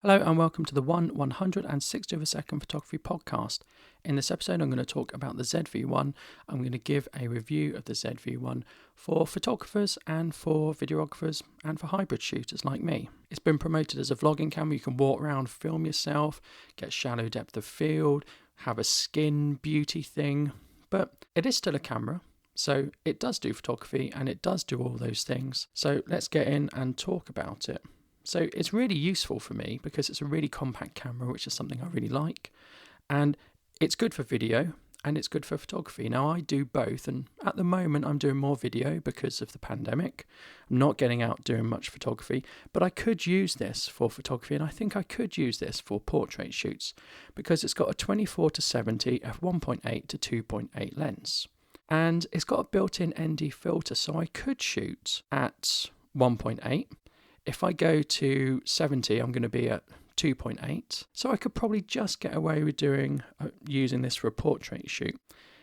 Hello and welcome to the 160th of a second photography podcast. In this episode I'm going to talk about the ZV1. I'm going to give a review of the ZV1 for photographers and for videographers and for hybrid shooters like me. It's been promoted as a vlogging camera. You can walk around, film yourself, get shallow depth of field, have a skin beauty thing, but it is still a camera. So it does do photography and it does do all those things. So let's get in and talk about it. So it's really useful for me because it's a really compact camera, which is something I really like. And it's good for video and it's good for photography. Now I do both, and at the moment I'm doing more video because of the pandemic. I'm not getting out doing much photography, but I could use this for photography, and I think I could use this for portrait shoots because it's got a 24-70 f1.8 to 2.8 lens. And it's got a built-in ND filter, so I could shoot at 1.8. If I go to 70, I'm going to be at 2.8. So I could probably just get away with using this for a portrait shoot.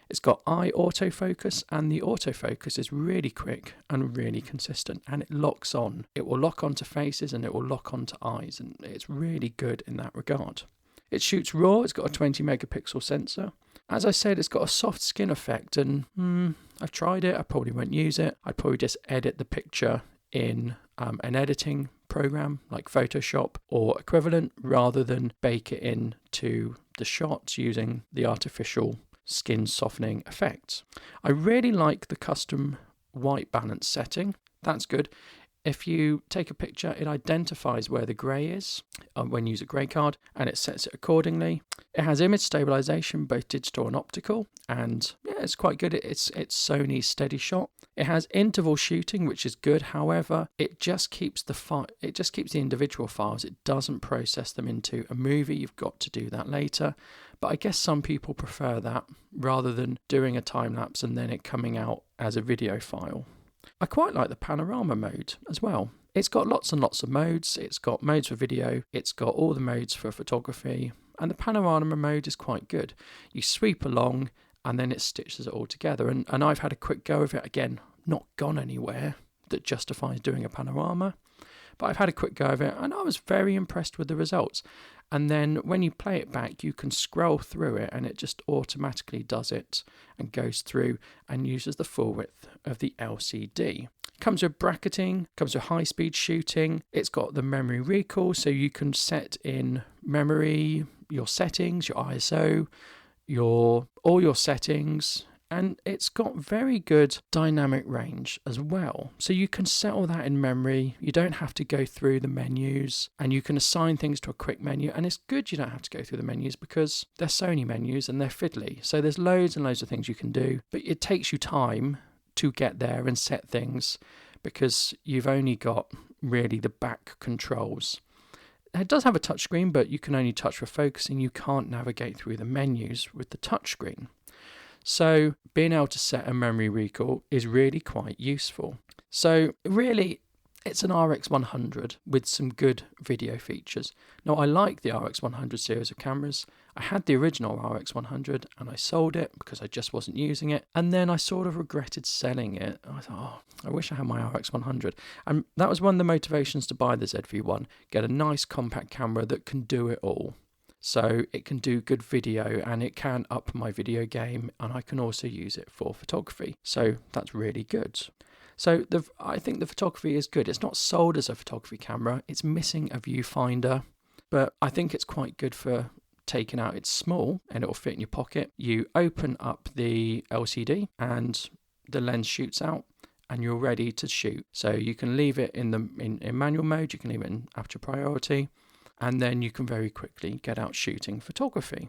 It's got eye autofocus, and the autofocus is really quick and really consistent, and it locks on. It will lock onto faces and it will lock onto eyes, and it's really good in that regard. It shoots RAW. It's got a 20 megapixel sensor. As I said, it's got a soft skin effect, and I've tried it. I probably won't use it. I'd probably just edit the picture in an editing program like Photoshop or equivalent, rather than bake it into the shots using the artificial skin softening effects. I really like the custom white balance setting. That's good. If you take a picture, it identifies where the grey is when you use a grey card, and it sets it accordingly. It has image stabilization, both digital and optical, and yeah, it's quite good. It's Sony's steady shot. It has interval shooting, which is good. However, it just keeps the individual files. It doesn't process them into a movie. You've got to do that later. But I guess some people prefer that rather than doing a time lapse and then it coming out as a video file. I quite like the panorama mode as well. It's got lots and lots of modes. It's got modes for video. It's got all the modes for photography. And the panorama mode is quite good. You sweep along and then it stitches it all together. And I've had a quick go of it. Again, not gone anywhere that justifies doing a panorama. But I've had a quick go of it and I was very impressed with the results. And then when you play it back, you can scroll through it and it just automatically does it and goes through and uses the full width of the LCD. Comes with bracketing, comes with high-speed shooting. It's got the memory recall, so you can set in memory, your settings, your ISO, all your settings. And it's got very good dynamic range as well. So you can set all that in memory. You don't have to go through the menus, and you can assign things to a quick menu. And it's good you don't have to go through the menus because they're Sony menus and they're fiddly. So there's loads and loads of things you can do, but it takes you time to get there and set things because you've only got really the back controls. It does have a touchscreen, but you can only touch for focusing. You can't navigate through the menus with the touchscreen. So being able to set a memory recall is really quite useful. So really, it's an RX100 with some good video features. Now, I like the RX100 series of cameras. I had the original RX100 and I sold it because I just wasn't using it. And then I sort of regretted selling it. I thought, I wish I had my RX100. And that was one of the motivations to buy the ZV1. Get a nice compact camera that can do it all. So it can do good video and it can up my video game, and I can also use it for photography. So that's really good. So I think the photography is good. It's not sold as a photography camera. It's missing a viewfinder, but I think it's quite good for taking out. It's small and it will fit in your pocket. You open up the LCD and the lens shoots out and you're ready to shoot. So you can leave it in manual mode. You can leave it in aperture priority. And then you can very quickly get out shooting photography.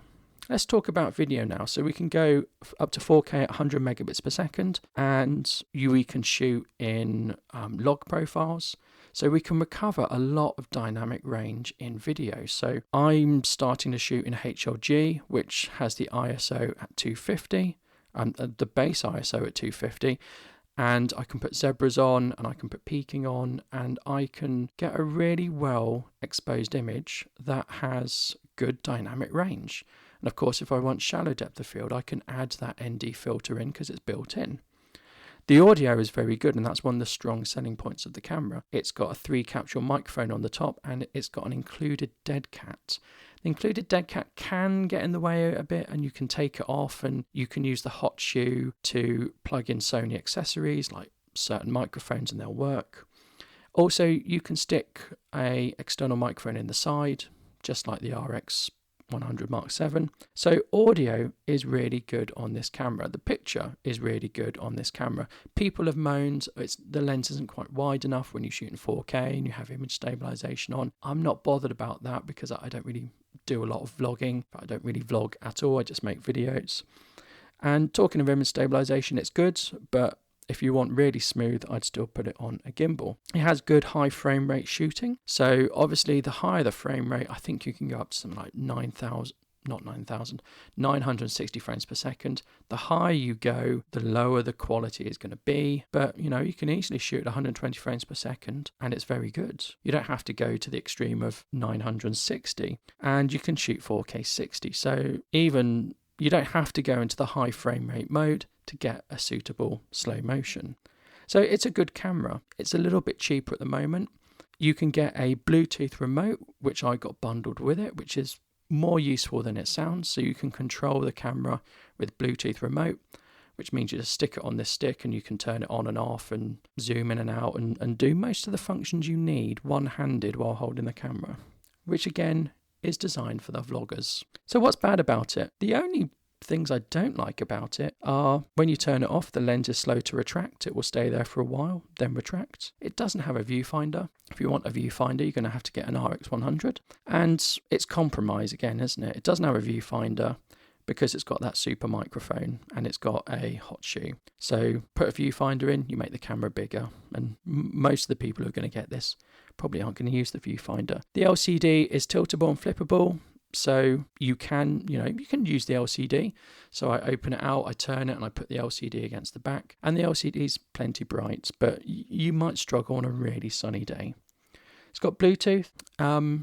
Let's talk about video now. So we can go up to 4K at 100 megabits per second, and we can shoot in log profiles. So we can recover a lot of dynamic range in video. So I'm starting to shoot in HLG, which has the ISO at 250, and the base ISO at 250. And I can put zebras on and I can put peaking on, and I can get a really well exposed image that has good dynamic range. And of course, if I want shallow depth of field, I can add that ND filter in because it's built in. The audio is very good, and that's one of the strong selling points of the camera. It's got a 3-capsule microphone on the top, and it's got an included dead cat. The included dead cat can get in the way a bit, and you can take it off, and you can use the hot shoe to plug in Sony accessories like certain microphones, and they'll work. Also, you can stick a external microphone in the side, just like the RX100 Mark VII. So audio is really good on this camera. The picture is really good on this camera. People have moaned the lens isn't quite wide enough when you shoot in 4K and you have image stabilization on. I'm not bothered about that because I don't really do a lot of vlogging. I don't really vlog at all. I just make videos. And talking of image stabilization, it's good, but if you want really smooth, I'd still put it on a gimbal. It has good high frame rate shooting. So obviously the higher the frame rate, I think you can go up to something like 960 frames per second. The higher you go, the lower the quality is going to be. But, you know, you can easily shoot 120 frames per second and it's very good. You don't have to go to the extreme of 960, and you can shoot 4K 60. So even you don't have to go into the high frame rate mode to get a suitable slow motion. So it's a good camera. It's a little bit cheaper at the moment. You can get a Bluetooth remote, which I got bundled with it, which is more useful than it sounds. So you can control the camera with Bluetooth remote, which means you just stick it on this stick and you can turn it on and off and zoom in and out and do most of the functions you need one-handed while holding the camera, which again is designed for the vloggers. So what's bad about it? The only things I don't like about it are when you turn it off, the lens is slow to retract. It will stay there for a while, then retract. It doesn't have a viewfinder. If you want a viewfinder, you're going to have to get an RX100. And it's compromise again, isn't it? It doesn't have a viewfinder because it's got that super microphone and it's got a hot shoe. So put a viewfinder in, you make the camera bigger. And most of the people who are going to get this probably aren't going to use the viewfinder. The LCD is tiltable and flippable. So you can use the LCD. So I open it out, I turn it, and I put the LCD against the back. And the LCD is plenty bright, but you might struggle on a really sunny day. It's got Bluetooth,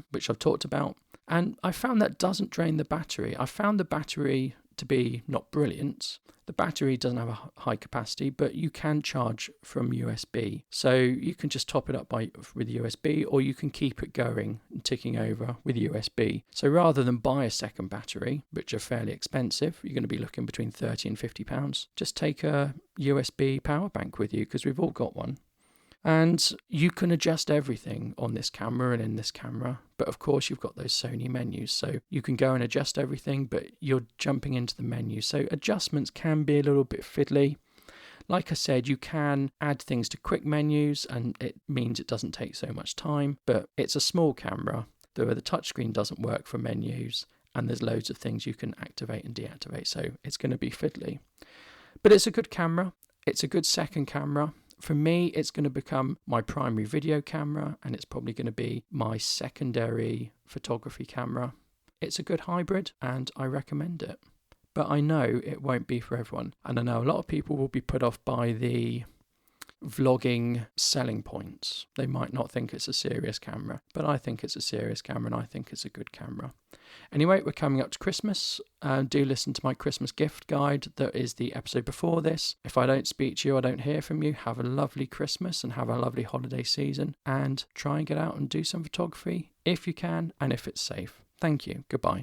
which I've talked about. And I found that doesn't drain the battery. I found the battery to be not brilliant. The battery doesn't have a high capacity, but you can charge from USB. So you can just top it up with USB, or you can keep it going and ticking over with USB. So rather than buy a second battery, which are fairly expensive, you're going to be looking between £30 and £50, just take a USB power bank with you, because we've all got one. And you can adjust everything on this camera and in this camera. But of course, you've got those Sony menus. So you can go and adjust everything, but you're jumping into the menu. So adjustments can be a little bit fiddly. Like I said, you can add things to quick menus, and it means it doesn't take so much time. But it's a small camera. The touchscreen doesn't work for menus, and there's loads of things you can activate and deactivate. So it's going to be fiddly. But it's a good camera. It's a good second camera. For me, it's going to become my primary video camera, and it's probably going to be my secondary photography camera. It's a good hybrid, and I recommend it. But I know it won't be for everyone. And I know a lot of people will be put off by the vlogging selling points. They might not think it's a serious camera, but I think it's a serious camera, and I think it's a good camera. Anyway, we're coming up to Christmas. Do listen to my Christmas gift guide. That is the episode before this. If I don't speak to you, I don't hear from you, have a lovely Christmas and have a lovely holiday season, and try and get out and do some photography if you can and if it's safe. Thank you. Goodbye.